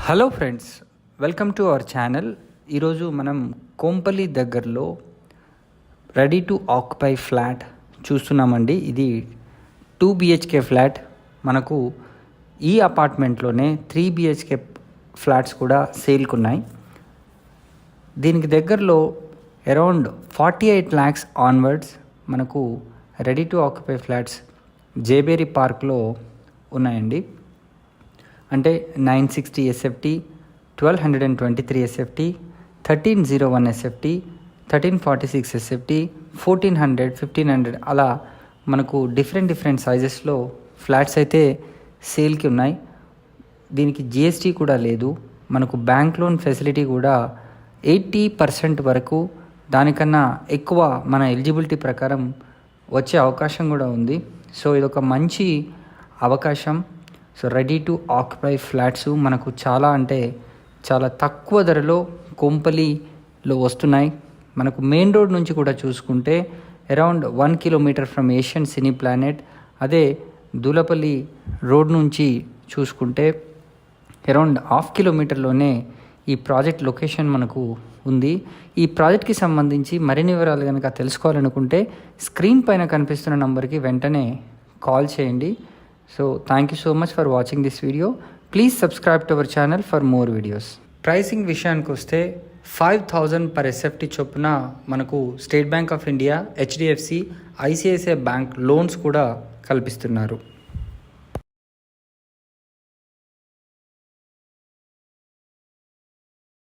Hello friends, welcome to our channel. ఈరోజు మనం కోంపల్లి దగ్గరలో రెడీ టు ఆక్యుపై ఫ్లాట్ చూస్తున్నామండి. ఇది 2 BHK ఫ్లాట్. మనకు ఈ అపార్ట్మెంట్లోనే 3 BHK ఫ్లాట్స్ కూడా సేల్కి ఉన్నాయి. దీనికి దగ్గరలో అరౌండ్ 48 lakhs ఆన్వర్డ్స్ మనకు రెడీ టు ఆక్యుపై ఫ్లాట్స్ జేబేరి పార్క్లో ఉన్నాయండి. అంటే 960 SFT, 1223 SFT, 1301 SFT, 1346 SFT, 1400, 1500 అలా మనకు డిఫరెంట్ సైజెస్లో ఫ్లాట్స్ అయితే సేల్కి ఉన్నాయి. దీనికి GST కూడా లేదు. మనకు బ్యాంక్ లోన్ ఫెసిలిటీ కూడా 80% వరకు, దానికన్నా ఎక్కువ మన ఎలిజిబిలిటీ ప్రకారం వచ్చే అవకాశం కూడా ఉంది. సో ఇదొక మంచి అవకాశం. So ready to occupy flats మనకు చాలా తక్కువ ధరలో కోంపల్లిలో వస్తున్నాయి. మనకు మెయిన్ రోడ్ నుంచి కూడా చూసుకుంటే around 1 kilometer from Asian cine planet. అదే దూలపల్లి రోడ్ నుంచి చూసుకుంటే అరౌండ్ 1/2 kilometerలోనే ఈ ప్రాజెక్ట్ లొకేషన్ మనకు ఉంది. ఈ ప్రాజెక్ట్కి సంబంధించి మరిన్ని వివరాలు కనుక తెలుసుకోవాలనుకుంటే స్క్రీన్ పైన కనిపిస్తున్న నంబర్కి వెంటనే కాల్ చేయండి. So thank you so much for watching this video. Please subscribe to our channel for more videos. Pricing విషయానికి వస్తే 5,000 per SFT చొప్పున మనకు state bank of India, HDFC, ICICI bank loans కూడా కల్పిస్తున్నారు.